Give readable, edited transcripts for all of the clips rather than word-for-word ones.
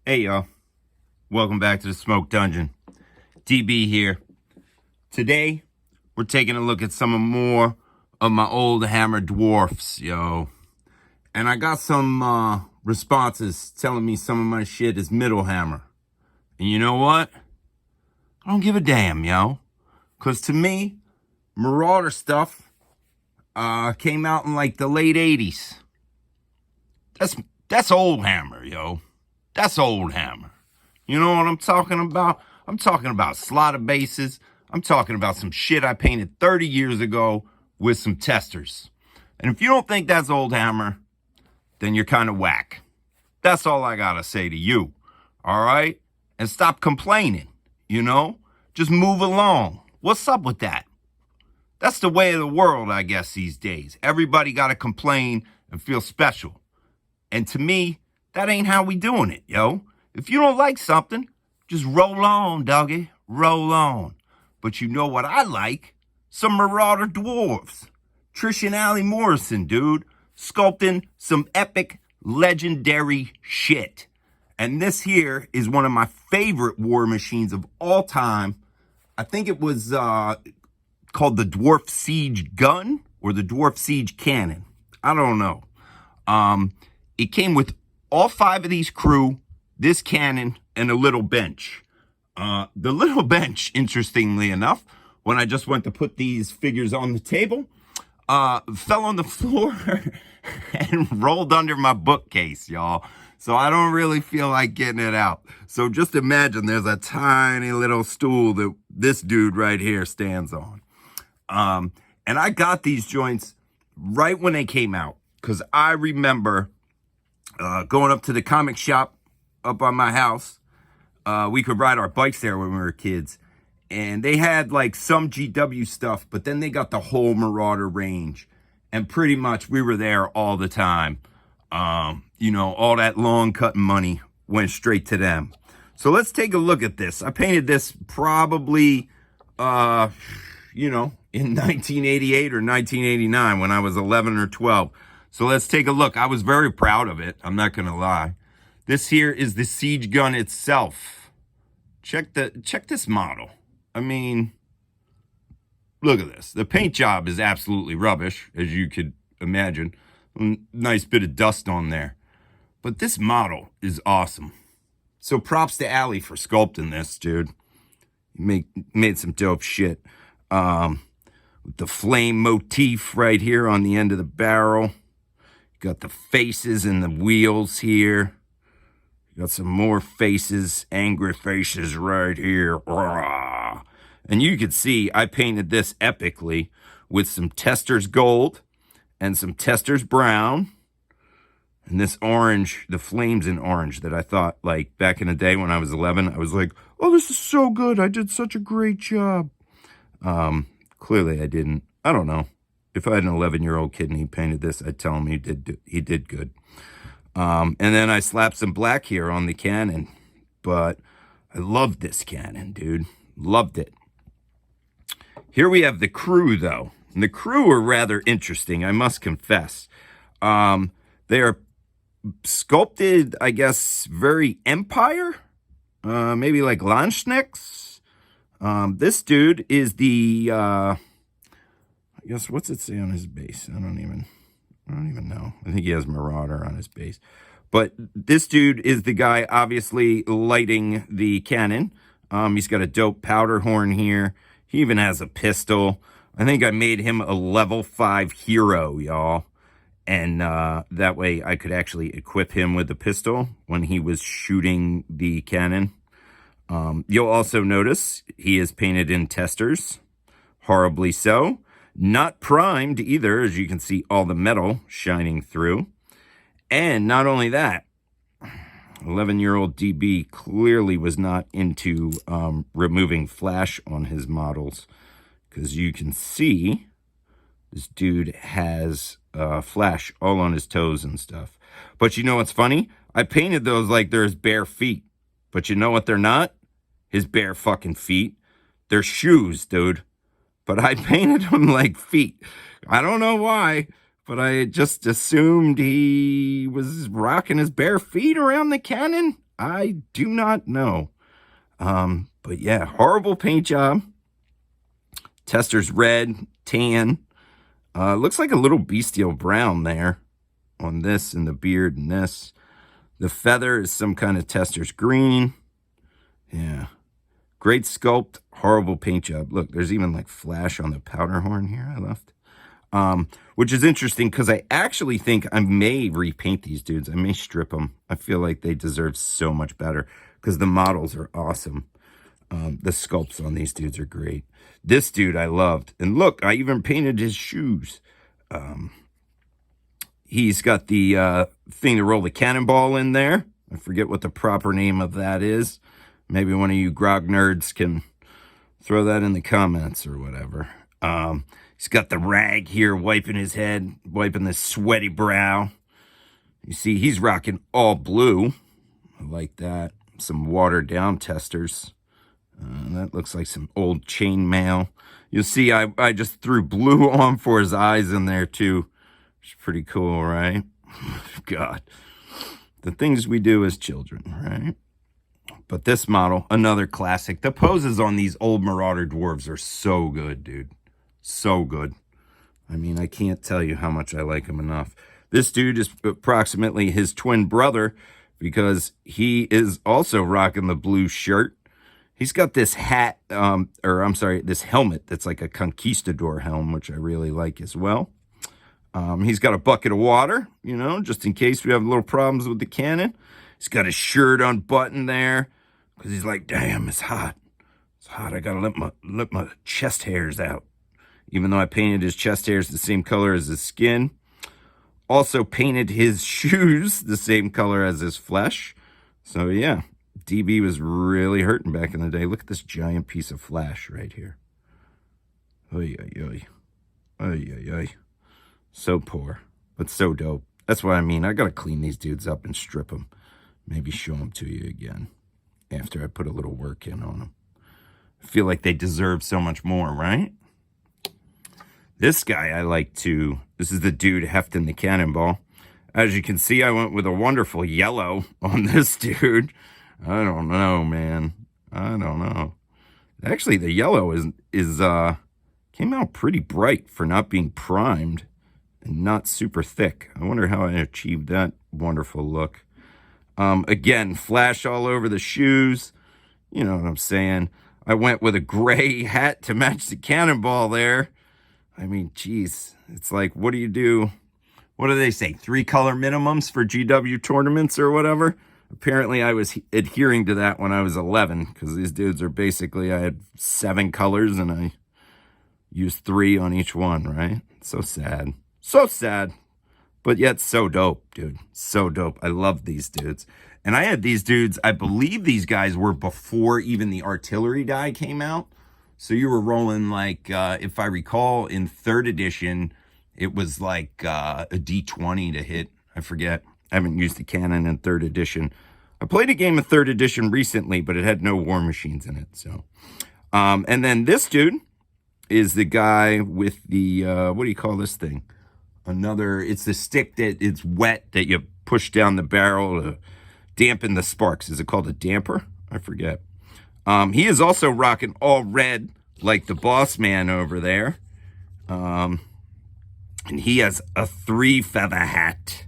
Hey y'all, welcome back to the Smoke Dungeon. DB here. Today, we're taking a look at some more of my Oldhammer dwarfs, yo. And I got some responses telling me some of my shit is middle hammer. And you know what? I don't give a damn, yo. Because to me, Marauder stuff came out in like the late 80s. That's Oldhammer, yo. That's Oldhammer. You know what I'm talking about? I'm talking about slaughter bases. I'm talking about some shit I painted 30 years ago with some testers. And if you don't think that's Oldhammer, then you're kind of whack. That's all I gotta say to you. All right? And stop complaining, you know? Just move along. What's up with that? That's the way of the world, I guess, these days. Everybody gotta complain and feel special. And to me, that ain't how we doing it, yo. If you don't like something, just roll on, doggy. Roll on. But you know what I like? Some Marauder dwarves. Trish and Aly Morrison, dude. Sculpting some epic, legendary shit. And this here is one of my favorite war machines of all time. I think it was called the Dwarf Siege Gun or the Dwarf Siege Cannon. I don't know. It came with all 5 of these crew, this cannon, and a little bench. The little bench, interestingly enough, when I just went to put these figures on the table, fell on the floor and rolled under my bookcase, y'all. So I don't really feel like getting it out. So just imagine there's a tiny little stool that this dude right here stands on. And I got these joints right when they came out, because I remember going up to the comic shop up on my house. We could ride our bikes there when we were kids. And they had like some GW stuff, but then they got the whole Marauder range. And pretty much we were there all the time. You know, all that long cutting money went straight to them. So let's take a look at this. I painted this probably, you know, in 1988 or 1989 when I was 11 or 12. So let's take a look. I was very proud of it. I'm not going to lie. This here is the siege gun itself. Check this model. I mean, look at this. The paint job is absolutely rubbish, as you could imagine. Nice bit of dust on there. But this model is awesome. So props to Aly for sculpting this, dude. Made some dope shit. With the flame motif right here on the end of the barrel. Got the faces and the wheels here. Got some more faces, angry faces right here. And you can see I painted this epically with some Testers gold and some Testers brown. And this orange, the flames in orange that I thought, like, back in the day when I was 11, I was like, oh, this is so good. I did such a great job. Clearly I didn't. I don't know. If I had an 11-year-old kid and he painted this, I'd tell him he did good. And then I slapped some black here on the cannon. But I loved this cannon, dude. Loved it. Here we have the crew, though. And the crew are rather interesting, I must confess. They are sculpted, I guess, very Empire. Maybe like Landsknechts. This dude is the... I guess, what's it say on his base? I don't even know. I think he has Marauder on his base. But this dude is the guy obviously lighting the cannon. He's got a dope powder horn here. He even has a pistol. I think I made him a level 5 hero, y'all. And that way I could actually equip him with a pistol when he was shooting the cannon. You'll also notice he is painted in testers. Horribly so. Not primed either, as you can see all the metal shining through. And not only that, 11-year-old DB clearly was not into removing flash on his models, because you can see this dude has flash all on his toes and stuff. But you know what's funny? I painted those like they're his bare feet. But you know what they're not? His bare fucking feet. They're shoes, dude. But I painted them like feet. I don't know why, but I just assumed he was rocking his bare feet around the cannon. I do not know. But yeah, horrible paint job. Tester's red, tan. Looks like a little bestial brown there on this and the beard and this. The feather is some kind of Tester's green. Yeah. Great sculpt, horrible paint job. Look, there's even like flash on the powder horn here I left. Which is interesting because I actually think I may repaint these dudes. I may strip them. I feel like they deserve so much better because the models are awesome. The sculpts on these dudes are great. This dude I loved. And look, I even painted his shoes. He's got the thing to roll the cannonball in there. I forget what the proper name of that is. Maybe one of you grog nerds can throw that in the comments or whatever. He's got the rag here wiping his head, wiping the sweaty brow. You see, he's rocking all blue. I like that. Some watered down testers. That looks like some old chainmail. You'll see I just threw blue on for his eyes in there too. It's pretty cool, right? God. The things we do as children, right? But this model, another classic. The poses on these old Marauder dwarves are so good, dude. So good. I mean, I can't tell you how much I like him enough. This dude is approximately his twin brother because he is also rocking the blue shirt. He's got this hat, this helmet that's like a conquistador helm, which I really like as well. He's got a bucket of water, you know, just in case we have little problems with the cannon. He's got his shirt unbuttoned there because he's like, damn, it's hot. It's hot. I got to let my chest hairs out. Even though I painted his chest hairs the same color as his skin. Also painted his shoes the same color as his flesh. So yeah, DB was really hurting back in the day. Look at this giant piece of flash right here. Oy, oy, oy. Oy, oy, oy. So poor, but so dope. That's what I mean. I got to clean these dudes up and strip them. Maybe show them to you again after I put a little work in on them. I feel like they deserve so much more, right? This guy I like too. This is the dude hefting the cannonball. As you can see, I went with a wonderful yellow on this dude. I don't know, man. I don't know. Actually, the yellow came out pretty bright for not being primed and not super thick. I wonder how I achieved that wonderful look. Again, flash all over the shoes. You know what I'm saying. I went with a gray hat to match the cannonball there. I mean, geez, it's like, what do you do? What do they say? 3 color minimums for GW tournaments or whatever? Apparently, I was adhering to that when I was 11 because these dudes are basically, I had 7 colors and I used 3 on each one, right? So sad. So sad. But yet so dope, dude. So dope. I love these dudes. And I had these dudes, I believe these guys were before even the artillery die came out. So you were rolling like, if I recall, in 3rd edition, it was like a D20 to hit. I forget. I haven't used the cannon in 3rd edition. I played a game of 3rd edition recently, but it had no war machines in it. So, and then this dude is the guy with the, what do you call this thing? It's the stick that it's wet that you push down the barrel to dampen the sparks. Is it called a damper? I forget. He is also rocking all red like the boss man over there. And he has a 3 feather hat.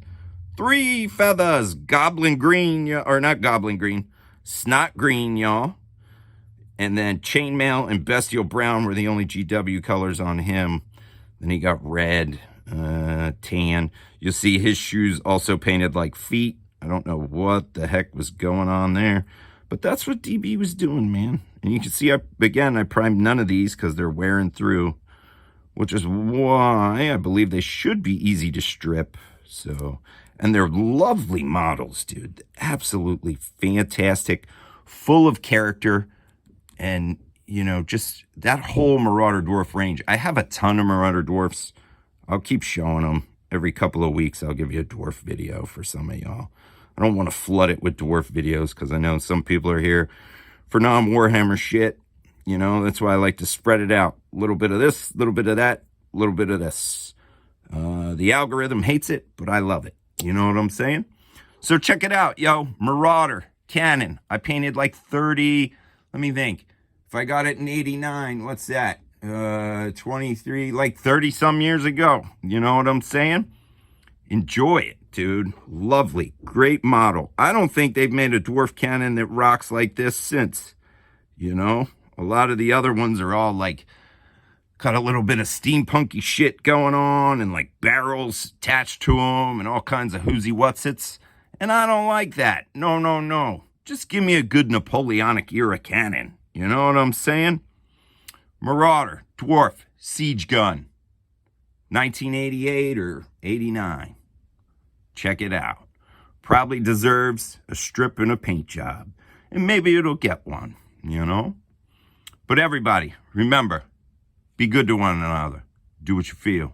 3 feathers. Goblin green, or not goblin green. Snot green, y'all. And then chainmail and bestial brown were the only GW colors on him. Then he got red, tan. You'll see his shoes also painted like feet. I don't know what the heck was going on there. But that's what DB was doing, man. And you can see, again, I primed none of these because they're wearing through, which is why I believe they should be easy to strip. So, and they're lovely models, dude. Absolutely fantastic, full of character. And, you know, just that whole Marauder Dwarf range. I have a ton of Marauder Dwarfs. I'll keep showing them. Every couple of weeks, I'll give you a dwarf video for some of y'all. I don't want to flood it with dwarf videos because I know some people are here for non-Warhammer shit. You know, that's why I like to spread it out. A little bit of this, a little bit of that, a little bit of this. The algorithm hates it, but I love it. You know what I'm saying? So check it out, yo. Marauder. cannon. I painted like 30, let me think. If I got it in 89, what's that? 23, like 30 some years ago. You know what I'm saying? Enjoy it, dude. Lovely. Great model. I don't think they've made a dwarf cannon that rocks like this since. You know? A lot of the other ones are all like, got a little bit of steampunky shit going on and like barrels attached to them and all kinds of whoozy whatsits. And I don't like that. No, no, no. Just give me a good Napoleonic era cannon. You know what I'm saying? Marauder Dwarf Siege Gun. 1988 or 89. Check it out. Probably deserves a strip and a paint job. And maybe it'll get one, you know? But everybody, remember, be good to one another. Do what you feel.